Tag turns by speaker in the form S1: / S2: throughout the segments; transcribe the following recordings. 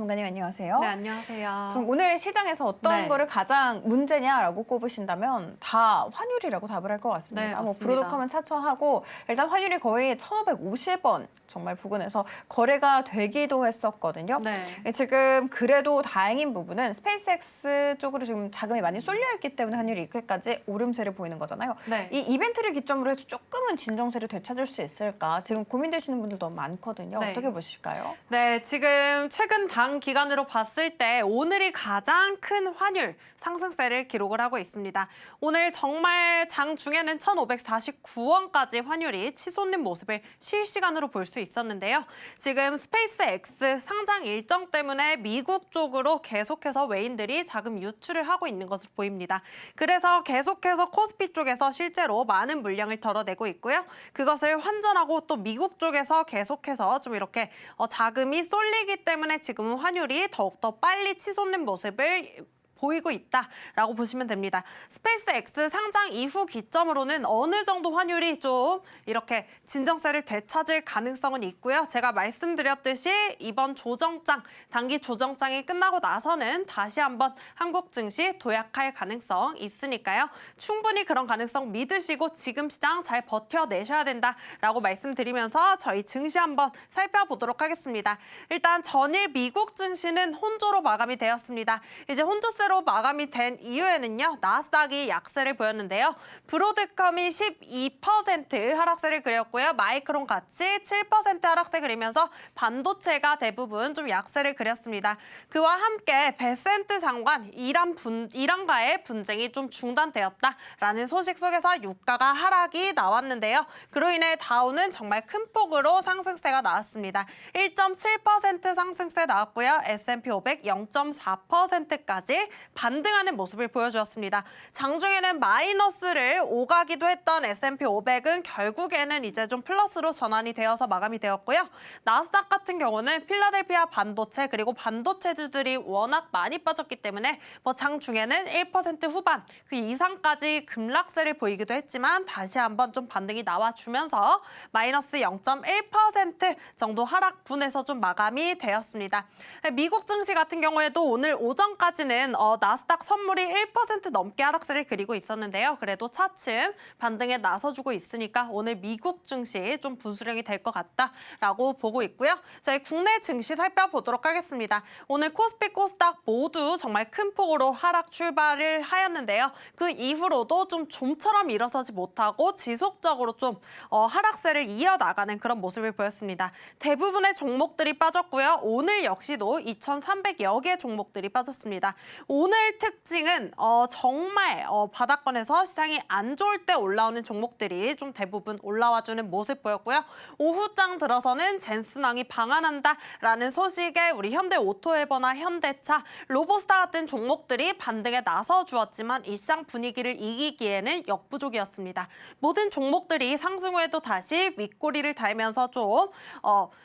S1: 전문가님 안녕하세요.
S2: 네, 안녕하세요.
S1: 그럼 오늘 시장에서 어떤 거를 가장 문제냐라고 꼽으신다면 다 환율이라고 답을 할 것 같습니다.
S2: 네,
S1: 뭐
S2: 맞습니다.
S1: 브로드컴은 차처하고 일단 환율이 거의 1,550원 정말 부근에서 거래가 되기도 했었거든요.
S2: 네.
S1: 지금 그래도 다행인 부분은 스페이스X 쪽으로 지금 자금이 많이 쏠려 있기 때문에 환율이 이렇게까지 오름세를 보이는 거잖아요.
S2: 네.
S1: 이 이벤트를 기점으로 해서 조금은 진정세를 되찾을 수 있을까? 지금 고민되시는 분들도 많거든요.
S2: 네.
S1: 어떻게 보실까요?
S2: 네, 지금 최근 당 기간으로 봤을 때 오늘이 가장 큰 환율 상승세를 기록을 하고 있습니다. 오늘 정말 장 중에는 1,549원까지 환율이 치솟는 모습을 실시간으로 볼 수 있었는데요. 지금 스페이스X 상장 일정 때문에 미국 쪽으로 계속해서 외인들이 자금 유출을 하고 있는 것으로 보입니다. 그래서 계속해서 코스피 쪽에서 실제로 많은 물량을 덜어내고 있고요. 그것을 환전하고 또 미국 쪽에서 계속해서 좀 이렇게 자금이 쏠리기 때문에 지금은 환율이 더욱더 빨리 치솟는 모습을 보이고 있다라고 보시면 됩니다. 스페이스X 상장 이후 기점으로는 어느 정도 환율이 좀 이렇게 진정세를 되찾을 가능성은 있고요. 제가 말씀드렸듯이 이번 조정장, 단기 조정장이 끝나고 나서는 다시 한번 한국 증시 도약할 가능성 있으니까요. 충분히 그런 가능성 믿으시고 지금 시장 잘 버텨내셔야 된다라고 말씀드리면서 저희 증시 한번 살펴보도록 하겠습니다. 일단 전일 미국 증시는 혼조로 마감이 되었습니다. 이제 혼조세로 마감이 된 이후에는요. 나스닥이 약세를 보였는데요. 브로드컴이 12% 하락세를 그렸고요. 마이크론 같이 7% 하락세 그리면서 반도체가 대부분 좀 약세를 그렸습니다. 그와 함께 베센트 장관 이란과의 분쟁이 좀 중단되었다라는 소식 속에서 유가가 하락이 나왔는데요. 그로 인해 다우는 정말 큰 폭으로 상승세가 나왔습니다. 1.7% 상승세 나왔고요. S&P 500 0.4%까지 반등하는 모습을 보여주었습니다. 장중에는 마이너스를 오가기도 했던 S&P 500은 결국에는 이제 좀 플러스로 전환이 되어서 마감이 되었고요. 나스닥 같은 경우는 필라델피아 반도체 그리고 반도체주들이 워낙 많이 빠졌기 때문에 장중에는 1% 후반 그 이상까지 급락세를 보이기도 했지만 다시 한번 좀 반등이 나와주면서 마이너스 0.1% 정도 하락분에서 좀 마감이 되었습니다. 미국 증시 같은 경우에도 오늘 오전까지는 나스닥 선물이 1% 넘게 하락세를 그리고 있었는데요. 그래도 차츰 반등에 나서주고 있으니까 오늘 미국 증시 좀 분수령이 될 것 같다라고 보고 있고요. 저희 국내 증시 살펴보도록 하겠습니다. 오늘 코스피, 코스닥 모두 정말 큰 폭으로 하락 출발을 하였는데요. 그 이후로도 좀 좀처럼 일어서지 못하고 지속적으로 좀 하락세를 이어나가는 그런 모습을 보였습니다. 대부분의 종목들이 빠졌고요. 오늘 역시도 2,300여 개 종목들이 빠졌습니다. 오늘 특징은 정말 바닥권에서 시장이 안 좋을 때 올라오는 종목들이 좀 대부분 올라와주는 모습 보였고요. 오후장 들어서는 젠슨왕이 방한한다라는 소식에 우리 현대오토에버나 현대차, 로보스타 같은 종목들이 반등에 나서주었지만 이 시장 분위기를 이기기에는 역부족이었습니다. 모든 종목들이 상승 후에도 다시 윗꼬리를 달면서 좀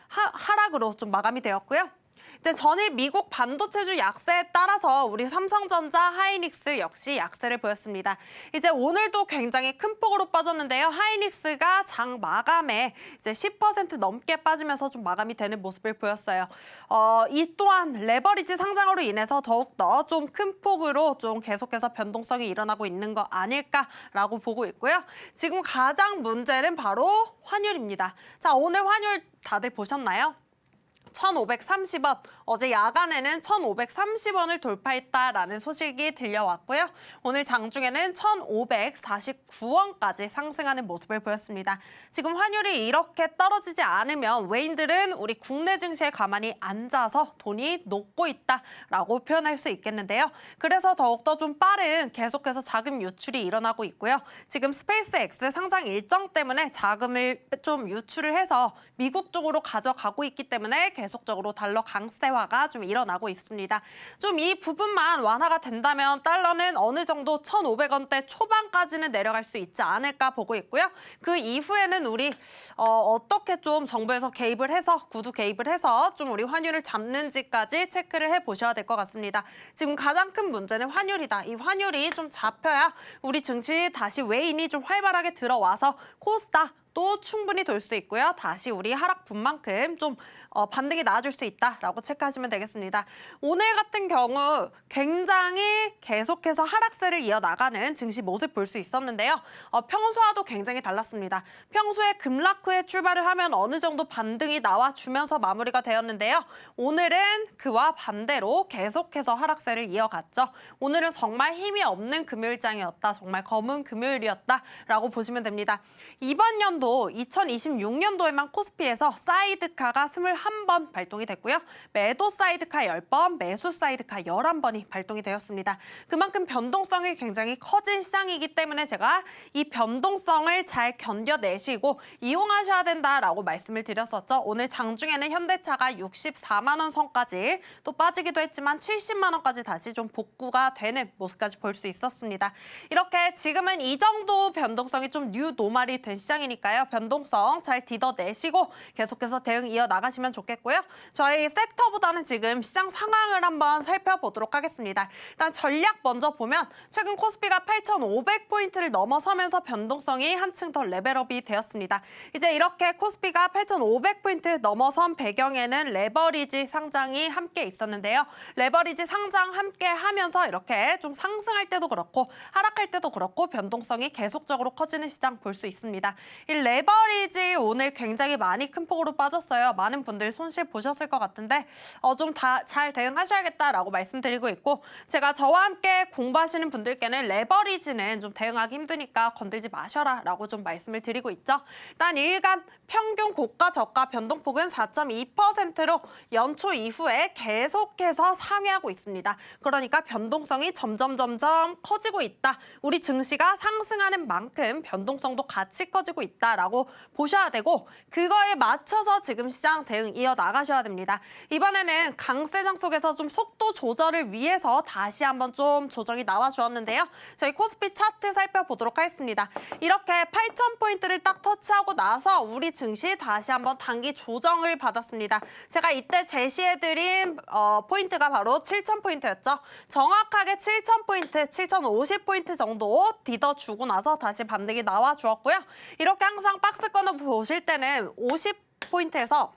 S2: 하락으로 좀 마감이 되었고요. 이제 전일 미국 반도체주 약세에 따라서 우리 삼성전자, 하이닉스 역시 약세를 보였습니다. 이제 오늘도 굉장히 큰 폭으로 빠졌는데요. 하이닉스가 장 마감에 이제 10% 넘게 빠지면서 좀 마감이 되는 모습을 보였어요. 이 또한 레버리지 상장으로 인해서 더욱더 좀 큰 폭으로 좀 계속해서 변동성이 일어나고 있는 거 아닐까라고 보고 있고요. 지금 가장 문제는 바로 환율입니다. 자, 오늘 환율 다들 보셨나요? 1,530원, 어제 야간에는 1,530원을 돌파했다라는 소식이 들려왔고요. 오늘 장중에는 1,549원까지 상승하는 모습을 보였습니다. 지금 환율이 이렇게 떨어지지 않으면 외인들은 우리 국내 증시에 가만히 앉아서 돈이 녹고 있다라고 표현할 수 있겠는데요. 그래서 더욱더 좀 빠른 계속해서 자금 유출이 일어나고 있고요. 지금 스페이스X 상장 일정 때문에 자금을 좀 유출을 해서 미국 쪽으로 가져가고 있기 때문에 계속적으로 달러 강세화가 좀 일어나고 있습니다. 좀 이 부분만 완화가 된다면 달러는 어느 정도 1,500원대 초반까지는 내려갈 수 있지 않을까 보고 있고요. 그 이후에는 우리 어떻게 좀 정부에서 개입을 해서 구두 개입을 해서 좀 우리 환율을 잡는지까지 체크를 해보셔야 될 것 같습니다. 지금 가장 큰 문제는 환율이다. 이 환율이 좀 잡혀야 우리 증시 다시 외인이 좀 활발하게 들어와서 코스닥 또 충분히 돌 수 있고요. 다시 우리 하락 분만큼 좀 반등이 나아질 수 있다라고 체크하시면 되겠습니다. 오늘 같은 경우 굉장히 계속해서 하락세를 이어나가는 증시 모습 볼 수 있었는데요. 평소와도 굉장히 달랐습니다. 평소에 급락 후에 출발을 하면 어느 정도 반등이 나와주면서 마무리가 되었는데요. 오늘은 그와 반대로 계속해서 하락세를 이어갔죠. 오늘은 정말 힘이 없는 금요일장이었다. 정말 검은 금요일이었다라고 보시면 됩니다. 이번 연도 2026년도에만 코스피에서 사이드카가 21번 발동이 됐고요. 매도 사이드카 10번, 매수 사이드카 11번이 발동이 되었습니다. 그만큼 변동성이 굉장히 커진 시장이기 때문에 제가 이 변동성을 잘 견뎌내시고 이용하셔야 된다라고 말씀을 드렸었죠. 오늘 장중에는 현대차가 64만 원 선까지 또 빠지기도 했지만 70만 원까지 다시 좀 복구가 되는 모습까지 볼 수 있었습니다. 이렇게 지금은 이 정도 변동성이 좀 뉴 노멀이 된 시장이니까요. 변동성 잘 디뎌내시고 계속해서 대응 이어나가시면 좋겠고요. 저희 섹터보다는 지금 시장 상황을 한번 살펴보도록 하겠습니다. 일단 전략 먼저 보면 최근 코스피가 8,500포인트를 넘어서면서 변동성이 한층 더 레벨업이 되었습니다. 이제 이렇게 코스피가 8,500포인트 넘어선 배경에는 레버리지 상장이 함께 있었는데요. 레버리지 상장 함께 하면서 이렇게 좀 상승할 때도 그렇고 하락할 때도 그렇고 변동성이 계속적으로 커지는 시장 볼 수 있습니다. 이 레버리지 오늘 굉장히 많이 큰 폭으로 빠졌어요. 많은 분들 손실 보셨을 것 같은데 좀 잘 대응하셔야겠다라고 말씀드리고 있고 제가 저와 함께 공부하시는 분들께는 레버리지는 좀 대응하기 힘드니까 건들지 마셔라라고 좀 말씀을 드리고 있죠. 일단 일간 평균 고가 저가 변동폭은 4.2%로 연초 이후에 계속해서 상회하고 있습니다. 그러니까 변동성이 점점 커지고 있다. 우리 증시가 상승하는 만큼 변동성도 같이 커지고 있다라고 보셔야 되고 그거에 맞춰서 지금 시장 대응 이어나가셔야 됩니다. 이번에는 강세장 속에서 좀 속도 조절을 위해서 다시 한번 좀 조정이 나와주었는데요. 저희 코스피 차트 살펴보도록 하겠습니다. 이렇게 8,000포인트를 딱 터치하고 나서 우리 증시 다시 한번 단기 조정을 받았습니다. 제가 이때 제시해드린 포인트가 바로 7,000포인트였죠. 정확하게 7,000포인트, 7,050포인트 정도 디뎌주고 나서 다시 반등이 나와주었고요. 이렇게 항상 박스권을 보실 때는 50포인트에서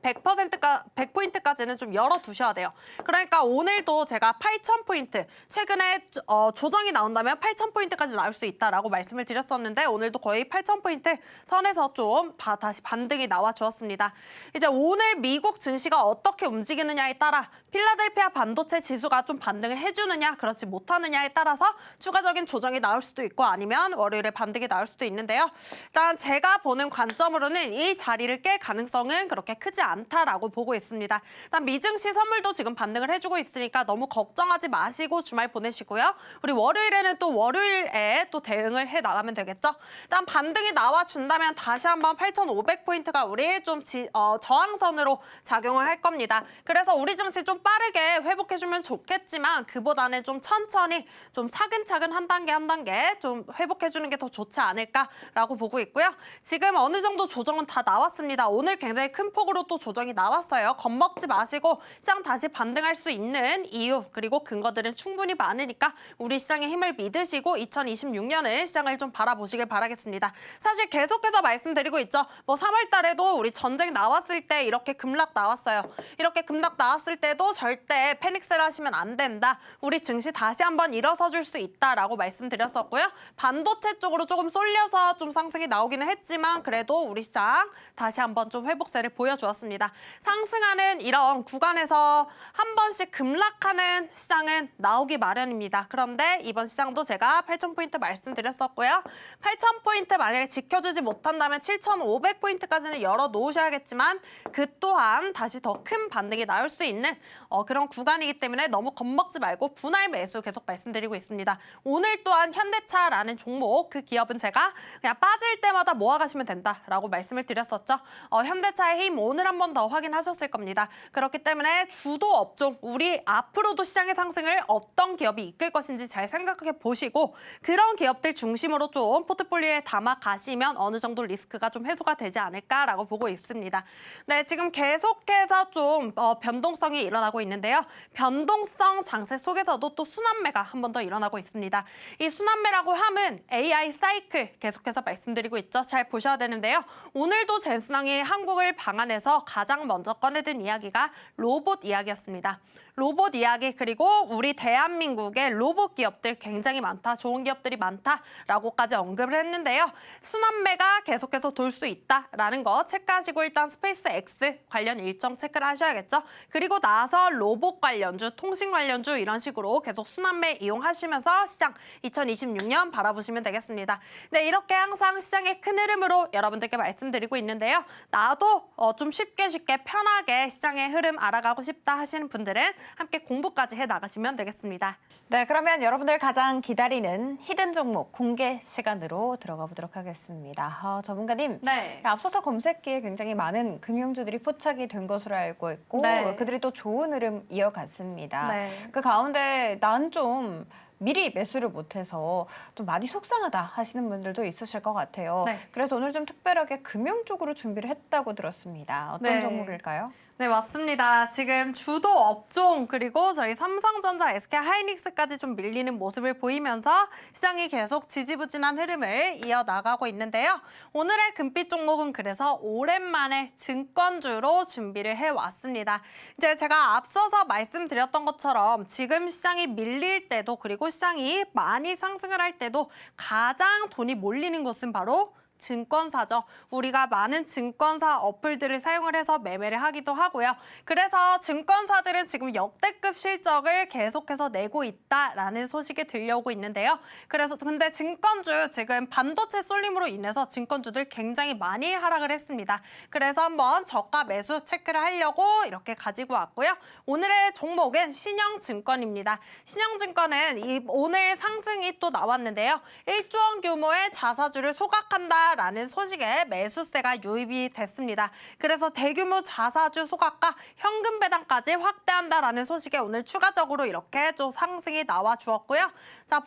S2: 100포인트까지는 좀 열어두셔야 돼요. 그러니까 오늘도 제가 8,000포인트, 최근에 조정이 나온다면 8,000포인트까지 나올 수 있다라고 말씀을 드렸었는데 오늘도 거의 8,000포인트 선에서 좀 다시 반등이 나와주었습니다. 이제 오늘 미국 증시가 어떻게 움직이느냐에 따라 필라델피아 반도체 지수가 좀 반등을 해주느냐, 그렇지 못하느냐에 따라서 추가적인 조정이 나올 수도 있고 아니면 월요일에 반등이 나올 수도 있는데요. 일단 제가 보는 관점으로는 이 자리를 깰 가능성은 그렇게 크지 않다라고 보고 있습니다. 일단 미증시 선물도 지금 반등을 해주고 있으니까 너무 걱정하지 마시고 주말 보내시고요. 우리 월요일에는 또 월요일에 또 대응을 해 나가면 되겠죠. 일단 반등이 나와준다면 다시 한번 8,500포인트가 우리 좀 저항선으로 작용을 할 겁니다. 그래서 우리 증시 좀 빠르게 회복해주면 좋겠지만 그보다는 좀 천천히 좀 차근차근 한 단계 좀 회복해주는 게 더 좋지 않을까라고 보고 있고요. 지금 어느 정도 조정은 다 나왔습니다. 오늘 굉장히 큰 폭으로 또 조정이 나왔어요. 겁먹지 마시고 시장 다시 반등할 수 있는 이유 그리고 근거들은 충분히 많으니까 우리 시장의 힘을 믿으시고 2026년을 시장을 좀 바라보시길 바라겠습니다. 사실 계속해서 말씀드리고 있죠. 뭐 3월 달에도 우리 전쟁 나왔을 때 이렇게 급락 나왔어요. 이렇게 급락 나왔을 때도 절대 패닉셀 하시면 안 된다. 우리 증시 다시 한번 일어서 줄 수 있다라고 말씀드렸었고요. 반도체 쪽으로 조금 쏠려서 좀 상승이 나오기는 했지만 그래도 우리 시장 다시 한번 좀 회복세를 보여주었습니다. 상승하는 이런 구간에서 한 번씩 급락하는 시장은 나오기 마련입니다. 그런데 이번 시장도 제가 8,000포인트 말씀드렸었고요. 8,000포인트 만약에 지켜주지 못한다면 7,500포인트까지는 열어놓으셔야겠지만 그 또한 다시 더 큰 반등이 나올 수 있는 그런 구간이기 때문에 너무 겁먹지 말고 분할 매수 계속 말씀드리고 있습니다. 오늘 또한 현대차라는 종목 그 기업은 제가 그냥 빠질 때마다 모아가시면 된다라고 말씀을 드렸었죠. 현대차의 힘 오늘 오늘 한 번 더 확인하셨을 겁니다. 그렇기 때문에 주도 업종, 우리 앞으로도 시장의 상승을 어떤 기업이 이끌 것인지 잘 생각해 보시고 그런 기업들 중심으로 좀 포트폴리오에 담아 가시면 어느 정도 리스크가 좀 해소가 되지 않을까라고 보고 있습니다. 네, 지금 계속해서 좀 변동성이 일어나고 있는데요. 변동성 장세 속에서도 또 순환매가 한 번 더 일어나고 있습니다. 이 순환매라고 함은 AI 사이클 계속해서 말씀드리고 있죠. 잘 보셔야 되는데요. 오늘도 젠슨항이 한국을 방한해서 가장 먼저 꺼내든 이야기가 로봇 이야기였습니다. 로봇 이야기 그리고 우리 대한민국의 로봇 기업들 굉장히 많다, 좋은 기업들이 많다라고까지 언급을 했는데요. 순환매가 계속해서 돌 수 있다라는 거 체크하시고 일단 스페이스 X 관련 일정 체크를 하셔야겠죠. 그리고 나서 로봇 관련주, 통신 관련주 이런 식으로 계속 순환매 이용하시면서 시장 2026년 바라보시면 되겠습니다. 네, 이렇게 항상 시장의 큰 흐름으로 여러분들께 말씀드리고 있는데요. 나도 좀 쉽게 편하게 시장의 흐름 알아가고 싶다 하시는 분들은 함께 공부까지 해 나가시면 되겠습니다.
S1: 네, 그러면 여러분들 가장 기다리는 히든 종목 공개 시간으로 들어가 보도록 하겠습니다. 전문가님,
S2: 네.
S1: 앞서서 검색기에 굉장히 많은 금융주들이 포착이 된 것으로 알고 있고
S2: 네.
S1: 그들이 또 좋은 흐름 이어갔습니다.
S2: 네.
S1: 그 가운데 난 좀 미리 매수를 못해서 좀 많이 속상하다 하시는 분들도 있으실 것 같아요.
S2: 네.
S1: 그래서 오늘 좀 특별하게 금융 쪽으로 준비를 했다고 들었습니다. 어떤
S2: 네.
S1: 종목일까요?
S2: 네, 맞습니다. 지금 주도 업종 그리고 저희 삼성전자, SK하이닉스까지 좀 밀리는 모습을 보이면서 시장이 계속 지지부진한 흐름을 이어나가고 있는데요. 오늘의 금빛 종목은 그래서 오랜만에 증권주로 준비를 해왔습니다. 이제 제가 앞서서 말씀드렸던 것처럼 지금 시장이 밀릴 때도 그리고 시장이 많이 상승을 할 때도 가장 돈이 몰리는 것은 바로 증권사죠. 우리가 많은 증권사 어플들을 사용을 해서 매매를 하기도 하고요. 그래서 증권사들은 지금 역대급 실적을 계속해서 내고 있다라는 소식이 들려오고 있는데요. 그래서 근데 증권주 지금 반도체 쏠림으로 인해서 증권주들 굉장히 많이 하락을 했습니다. 그래서 한번 저가 매수 체크를 하려고 이렇게 가지고 왔고요. 오늘의 종목은 신영증권입니다. 신영증권은 오늘 상승이 또 나왔는데요. 1조 원 규모의 자사주를 소각한다 라는 소식에 매수세가 유입이 됐습니다. 그래서 대규모 자사주 소각과 현금 배당까지 확대한다라는 소식에 오늘 추가적으로 이렇게 좀 상승이 나와 주었고요. 자,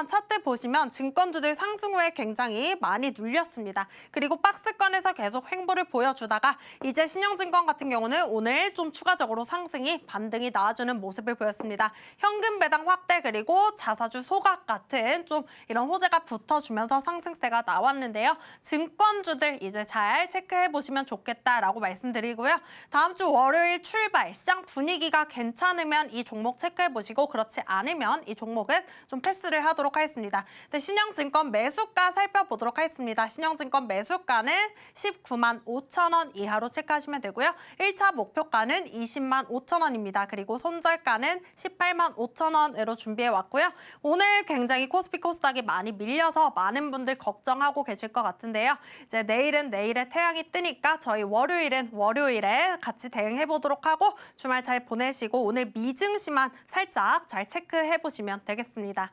S2: 차트 보시면 증권주들 상승 후에 굉장히 많이 눌렸습니다. 그리고 박스권에서 계속 횡보를 보여주다가 이제 신영증권 같은 경우는 오늘 좀 추가적으로 상승이 반등이 나와주는 모습을 보였습니다. 현금 배당 확대 그리고 자사주 소각 같은 좀 이런 호재가 붙어주면서 상승세가 나왔는데요. 증권주들 이제 잘 체크해 보시면 좋겠다라고 말씀드리고요. 다음 주 월요일 출발, 시장 분위기가 괜찮으면 이 종목 체크해 보시고 그렇지 않으면 이 종목은 좀 패스를 하도록 하겠습니다. 네, 신영증권 매수가 살펴보도록 하겠습니다. 신영증권 매수가는 19만 5천 원 이하로 체크하시면 되고요. 1차 목표가는 20만 5천 원입니다. 그리고 손절가는 18만 5천 원으로 준비해 왔고요. 오늘 굉장히 코스피 코스닥이 많이 밀려서 많은 분들 걱정하고 계실 것 같은데요. 이제 내일은 내일에 태양이 뜨니까 저희 월요일은 월요일에 같이 대응해 보도록 하고 주말 잘 보내시고 오늘 미증시만 살짝 잘 체크해 보시면 되겠습니다.